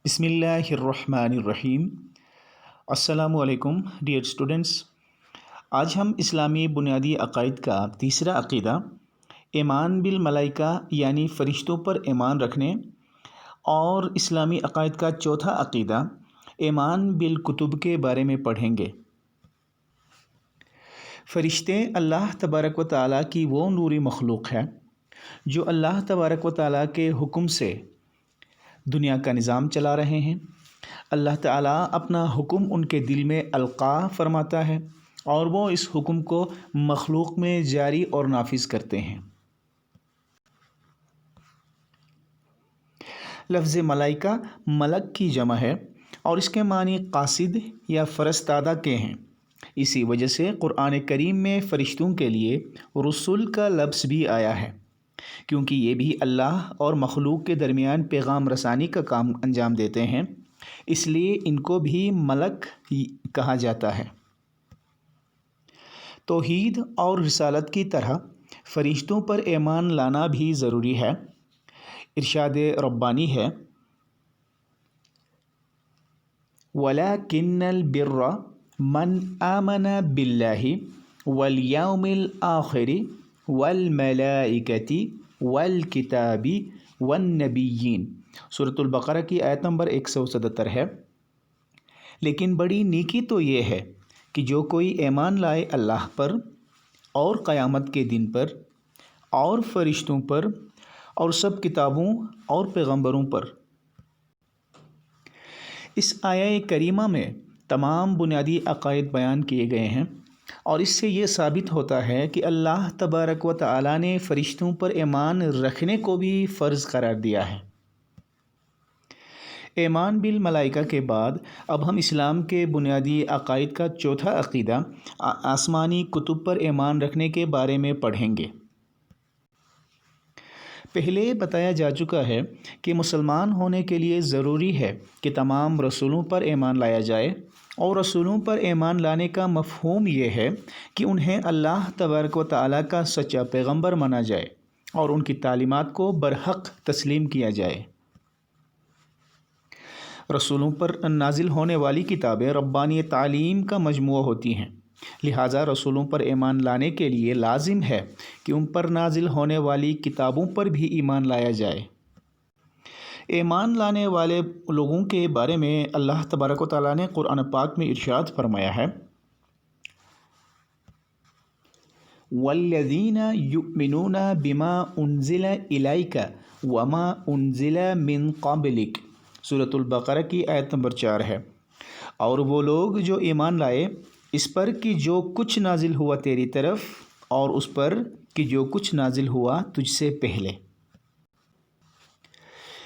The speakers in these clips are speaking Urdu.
بسم اللہ الرحمن الرحیم۔ السلام علیکم ڈیئر اسٹوڈنٹس۔ آج ہم اسلامی بنیادی عقائد کا تیسرا عقیدہ ایمان بالملائکہ یعنی فرشتوں پر ایمان رکھنے اور اسلامی عقائد کا چوتھا عقیدہ ایمان بالکتب کے بارے میں پڑھیں گے۔ فرشتے اللہ تبارک و تعالیٰ کی وہ نوری مخلوق ہے جو اللہ تبارک و تعالیٰ کے حکم سے دنیا کا نظام چلا رہے ہیں۔ اللہ تعالیٰ اپنا حکم ان کے دل میں القاء فرماتا ہے اور وہ اس حکم کو مخلوق میں جاری اور نافذ کرتے ہیں۔ لفظ ملائکہ ملک کی جمع ہے اور اس کے معنی قاصد یا فرستادہ کے ہیں۔ اسی وجہ سے قرآن کریم میں فرشتوں کے لیے رسول کا لفظ بھی آیا ہے، کیونکہ یہ بھی اللہ اور مخلوق کے درمیان پیغام رسانی کا کام انجام دیتے ہیں، اس لیے ان کو بھی ملک کہا جاتا ہے۔ توحید اور رسالت کی طرح فرشتوں پر ایمان لانا بھی ضروری ہے۔ ارشاد ربانی ہے، وَلَكِنَّ الْبِرَّ مَنْ آمَنَ بِاللَّهِ وَالْيَوْمِ الْآخِرِ وَالْمَلَائِكَةِ وَالْكِتَابِ وَالنَّبِيِّينَ۔ سورۃ البقرہ کی آیت نمبر 177 ہے۔ لیکن بڑی نیکی تو یہ ہے کہ جو کوئی ایمان لائے اللہ پر اور قیامت کے دن پر اور فرشتوں پر اور سب کتابوں اور پیغمبروں پر۔ اس آیہ کریمہ میں تمام بنیادی عقائد بیان کیے گئے ہیں اور اس سے یہ ثابت ہوتا ہے کہ اللہ تبارک و تعالیٰ نے فرشتوں پر ایمان رکھنے کو بھی فرض قرار دیا ہے۔ ایمان بالملائکہ کے بعد اب ہم اسلام کے بنیادی عقائد کا چوتھا عقیدہ آسمانی کتب پر ایمان رکھنے کے بارے میں پڑھیں گے۔ پہلے بتایا جا چکا ہے کہ مسلمان ہونے کے لیے ضروری ہے کہ تمام رسولوں پر ایمان لایا جائے، اور رسولوں پر ایمان لانے کا مفہوم یہ ہے کہ انہیں اللہ تبارک و تعالیٰ کا سچا پیغمبر مانا جائے اور ان کی تعلیمات کو برحق تسلیم کیا جائے۔ رسولوں پر نازل ہونے والی کتابیں ربانی تعلیم کا مجموعہ ہوتی ہیں، لہٰذا رسولوں پر ایمان لانے کے لیے لازم ہے کہ ان پر نازل ہونے والی کتابوں پر بھی ایمان لایا جائے۔ ایمان لانے والے لوگوں کے بارے میں اللہ تبارک و تعالیٰ نے قرآن پاک میں ارشاد فرمایا ہے، وَالَّذِينَ يُؤْمِنُونَ بِمَا أُنزِلَ إِلَيْكَ وَمَا أُنزِلَ مِن قَبْلِكَ۔ سورۃ البقرہ کی آیت نمبر 4 ہے۔ اور وہ لوگ جو ایمان لائے اس پر کہ جو کچھ نازل ہوا تیری طرف اور اس پر کہ جو کچھ نازل ہوا تجھ سے پہلے۔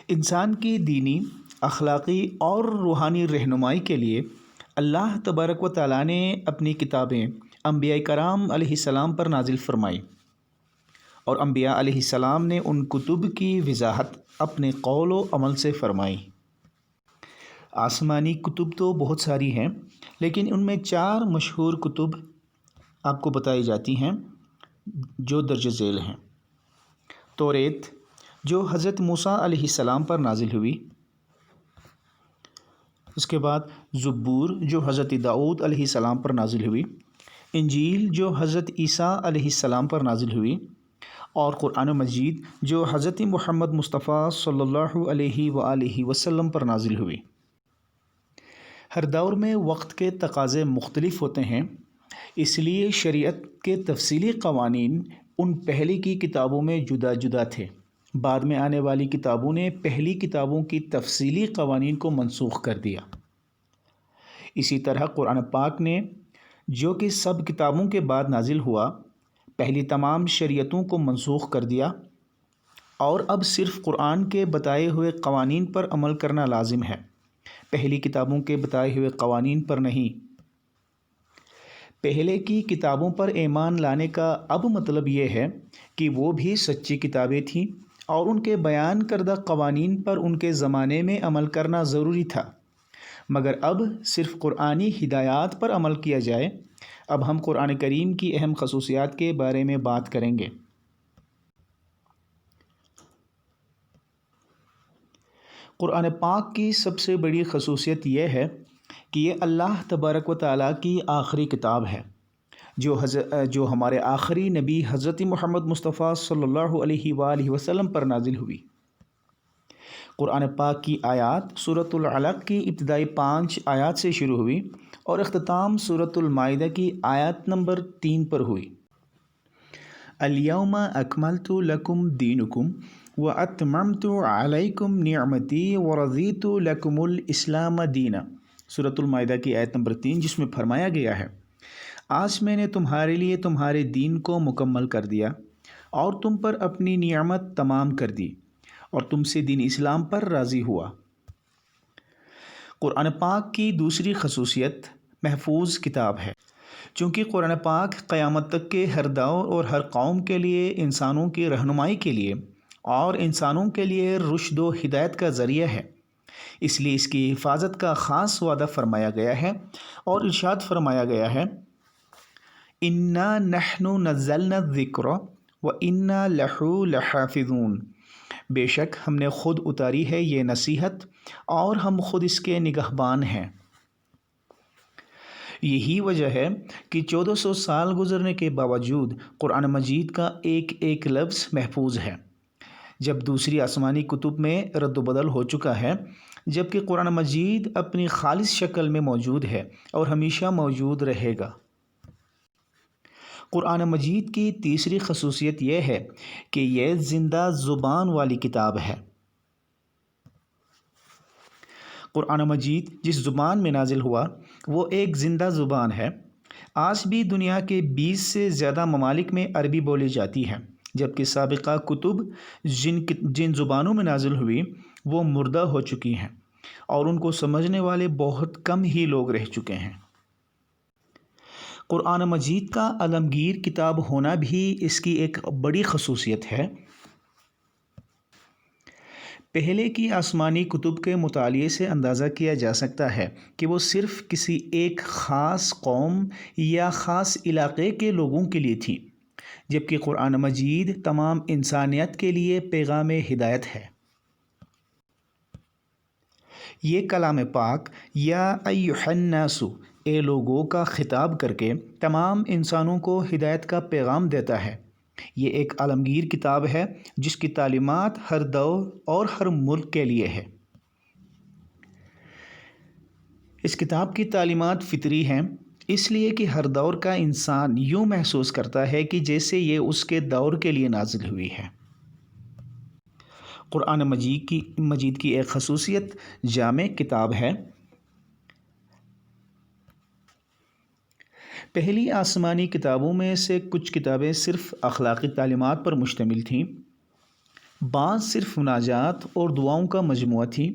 انسان کی دینی، اخلاقی اور روحانی رہنمائی کے لیے اللہ تبارک و تعالیٰ نے اپنی کتابیں انبیاء کرام علیہ السلام پر نازل فرمائی، اور انبیاء علیہ السلام نے ان کتب کی وضاحت اپنے قول و عمل سے فرمائی۔ آسمانی کتب تو بہت ساری ہیں، لیکن ان میں 4 مشہور کتب آپ کو بتائی جاتی ہیں جو درج ذیل ہیں۔ توریت جو حضرت موسیٰ علیہ السلام پر نازل ہوئی، اس کے بعد زبور جو حضرت داؤد علیہ السلام پر نازل ہوئی، انجیل جو حضرت عیسیٰ علیہ السلام پر نازل ہوئی، اور قرآن مجید جو حضرت محمد مصطفیٰ صلی اللہ علیہ وآلہ وسلم پر نازل ہوئی۔ ہر دور میں وقت کے تقاضے مختلف ہوتے ہیں، اس لیے شریعت کے تفصیلی قوانین ان پہلی کی کتابوں میں جدا جدا تھے۔ بعد میں آنے والی کتابوں نے پہلی کتابوں کی تفصیلی قوانین کو منسوخ کر دیا۔ اسی طرح قرآن پاک نے جو کہ سب کتابوں کے بعد نازل ہوا، پہلی تمام شریعتوں کو منسوخ کر دیا، اور اب صرف قرآن کے بتائے ہوئے قوانین پر عمل کرنا لازم ہے، پہلی کتابوں کے بتائے ہوئے قوانین پر نہیں۔ پہلے کی کتابوں پر ایمان لانے کا اب مطلب یہ ہے کہ وہ بھی سچی کتابیں تھیں اور ان کے بیان کردہ قوانین پر ان کے زمانے میں عمل کرنا ضروری تھا، مگر اب صرف قرآنی ہدایات پر عمل کیا جائے۔ اب ہم قرآن کریم کی اہم خصوصیات کے بارے میں بات کریں گے۔ قرآن پاک کی سب سے بڑی خصوصیت یہ ہے کہ یہ اللہ تبارک و تعالیٰ کی آخری کتاب ہے جو ہمارے آخری نبی حضرت محمد مصطفیٰ صلی اللہ علیہ وآلہ وسلم پر نازل ہوئی۔ قرآن پاک کی آیات سورۃ العلق کی ابتدائی 5 آیات سے شروع ہوئی اور اختتام سورۃ المائدہ کی آیت نمبر 3 پر ہوئی۔ الیوم اکملت لکم دینکم واتممت علیکم نعمتی ورضیت لکم الاسلام دینا، سورۃ المائدہ کی آیت نمبر 3، جس میں فرمایا گیا ہے آج میں نے تمہارے لیے تمہارے دین کو مکمل کر دیا اور تم پر اپنی نعمت تمام کر دی اور تم سے دین اسلام پر راضی ہوا۔ قرآن پاک کی دوسری خصوصیت محفوظ کتاب ہے۔ چونکہ قرآن پاک قیامت تک کے ہر دور اور ہر قوم کے لیے انسانوں کی رہنمائی کے لیے اور انسانوں کے لیے رشد و ہدایت کا ذریعہ ہے، اس لیے اس کی حفاظت کا خاص وعدہ فرمایا گیا ہے اور ارشاد فرمایا گیا ہے انا نحن نزلنا الذکر وانا لہ لحافظون، بے شک ہم نے خود اتاری ہے یہ نصیحت اور ہم خود اس کے نگہبان ہیں۔ یہی وجہ ہے کہ 1400 سال گزرنے کے باوجود قرآن مجید کا ایک ایک لفظ محفوظ ہے، جب دوسری آسمانی کتب میں رد و بدل ہو چکا ہے، جبکہ قرآن مجید اپنی خالص شکل میں موجود ہے اور ہمیشہ موجود رہے گا۔ قرآن مجید کی تیسری خصوصیت یہ ہے کہ یہ زندہ زبان والی کتاب ہے۔ قرآن مجید جس زبان میں نازل ہوا وہ ایک زندہ زبان ہے۔ آج بھی دنیا کے 20 سے زیادہ ممالک میں عربی بولی جاتی ہے، جبکہ سابقہ کتب جن زبانوں میں نازل ہوئی وہ مردہ ہو چکی ہیں اور ان کو سمجھنے والے بہت کم ہی لوگ رہ چکے ہیں۔ قرآن مجید کا عالمگیر کتاب ہونا بھی اس کی ایک بڑی خصوصیت ہے۔ پہلے کی آسمانی کتب کے مطالعے سے اندازہ کیا جا سکتا ہے کہ وہ صرف کسی ایک خاص قوم یا خاص علاقے کے لوگوں کے لیے تھی، جبکہ قرآن مجید تمام انسانیت کے لیے پیغام ہدایت ہے۔ یہ کلام پاک یا ایھا الناس، اے لوگوں کا خطاب کر کے تمام انسانوں کو ہدایت کا پیغام دیتا ہے۔ یہ ایک عالمگیر کتاب ہے جس کی تعلیمات ہر دور اور ہر ملک کے لیے ہے۔ اس کتاب کی تعلیمات فطری ہیں، اس لیے کہ ہر دور کا انسان یوں محسوس کرتا ہے کہ جیسے یہ اس کے دور کے لیے نازل ہوئی ہے۔ قرآن مجید کی ایک خصوصیت جامع کتاب ہے۔ پہلی آسمانی کتابوں میں سے کچھ کتابیں صرف اخلاقی تعلیمات پر مشتمل تھیں، بعض صرف مناجات اور دعاؤں کا مجموعہ تھی،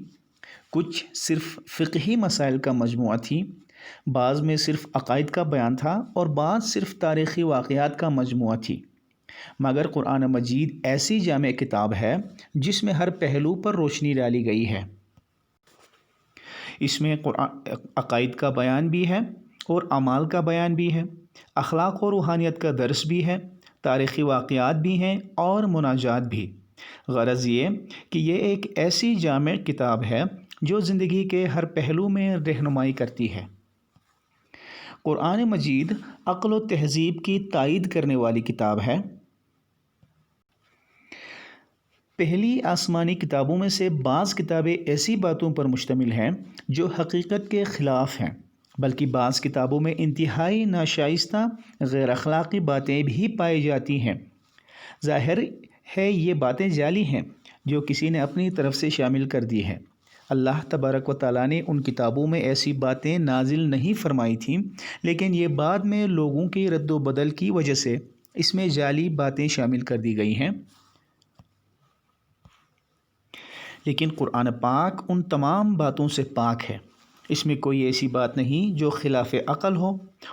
کچھ صرف فقہی مسائل کا مجموعہ تھی، بعض میں صرف عقائد کا بیان تھا اور بعض صرف تاریخی واقعات کا مجموعہ تھی۔ مگر قرآن مجید ایسی جامع کتاب ہے جس میں ہر پہلو پر روشنی ڈالی گئی ہے۔ اس میں عقائد کا بیان بھی ہے اور اعمال کا بیان بھی ہے، اخلاق و روحانیت کا درس بھی ہے، تاریخی واقعات بھی ہیں اور مناجات بھی۔ غرض یہ کہ یہ ایک ایسی جامع کتاب ہے جو زندگی کے ہر پہلو میں رہنمائی کرتی ہے۔ قرآن مجید عقل و تہذیب کی تائید کرنے والی کتاب ہے۔ پہلی آسمانی کتابوں میں سے بعض کتابیں ایسی باتوں پر مشتمل ہیں جو حقیقت کے خلاف ہیں، بلکہ بعض کتابوں میں انتہائی ناشائستہ غیر اخلاقی باتیں بھی پائی جاتی ہیں۔ ظاہر ہے یہ باتیں جعلی ہیں جو کسی نے اپنی طرف سے شامل کر دی ہیں۔ اللہ تبارک و تعالیٰ نے ان کتابوں میں ایسی باتیں نازل نہیں فرمائی تھیں، لیکن یہ بعد میں لوگوں کی رد و بدل کی وجہ سے اس میں جعلی باتیں شامل کر دی گئی ہیں۔ لیکن قرآن پاک ان تمام باتوں سے پاک ہے۔ اس میں کوئی ایسی بات نہیں جو خلاف عقل ہو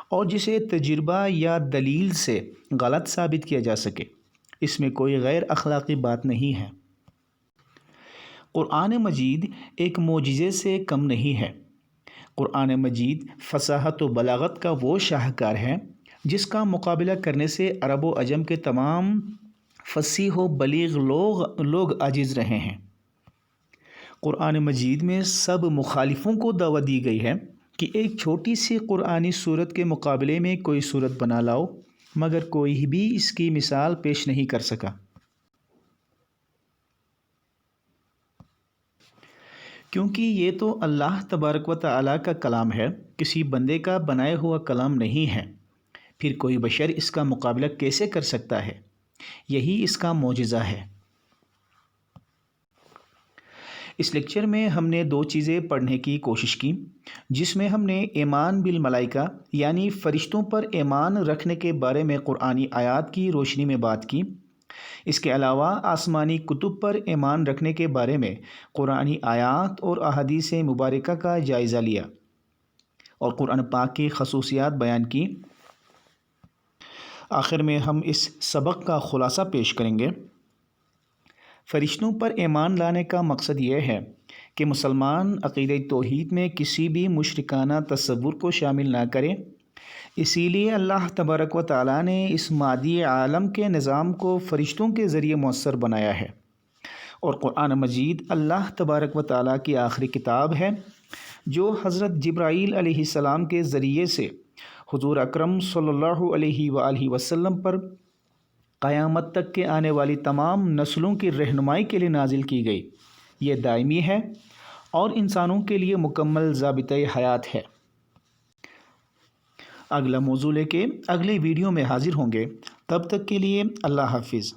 اور جسے تجربہ یا دلیل سے غلط ثابت کیا جا سکے۔ اس میں کوئی غیر اخلاقی بات نہیں ہے۔ قرآن مجید ایک معجزے سے کم نہیں ہے۔ قرآن مجید فصاحت و بلاغت کا وہ شاہکار ہے جس کا مقابلہ کرنے سے عرب و عجم کے تمام فصیح و بلیغ لوگ عاجز رہے ہیں۔ قرآن مجید میں سب مخالفوں کو دعوت دی گئی ہے کہ ایک چھوٹی سی قرآنی صورت کے مقابلے میں کوئی صورت بنا لاؤ، مگر کوئی بھی اس کی مثال پیش نہیں کر سکا، کیونکہ یہ تو اللہ تبارک و تعالیٰ کا کلام ہے، کسی بندے کا بنایا ہوا کلام نہیں ہے۔ پھر کوئی بشر اس کا مقابلہ کیسے کر سکتا ہے؟ یہی اس کا معجزہ ہے۔ اس لیکچر میں ہم نے 2 چیزیں پڑھنے کی کوشش کی، جس میں ہم نے ایمان بالملائکہ یعنی فرشتوں پر ایمان رکھنے کے بارے میں قرآنی آیات کی روشنی میں بات کی۔ اس کے علاوہ آسمانی کتب پر ایمان رکھنے کے بارے میں قرآنی آیات اور احادیث مبارکہ کا جائزہ لیا اور قرآن پاک کی خصوصیات بیان کی۔ آخر میں ہم اس سبق کا خلاصہ پیش کریں گے۔ فرشتوں پر ایمان لانے کا مقصد یہ ہے کہ مسلمان عقیدہ توحید میں کسی بھی مشرکانہ تصور کو شامل نہ کرے۔ اسی لیے اللہ تبارک و تعالیٰ نے اس مادی عالم کے نظام کو فرشتوں کے ذریعے مؤثر بنایا ہے، اور قرآن مجید اللہ تبارک و تعالیٰ کی آخری کتاب ہے جو حضرت جبرائیل علیہ السلام کے ذریعے سے حضور اکرم صلی اللہ علیہ وآلہ وسلم پر قیامت تک کے آنے والی تمام نسلوں کی رہنمائی کے لیے نازل کی گئی۔ یہ دائمی ہے اور انسانوں کے لیے مکمل ضابطۂ حیات ہے۔ اگلا موضوع لے کے اگلے ویڈیو میں حاضر ہوں گے، تب تک کے لیے اللہ حافظ۔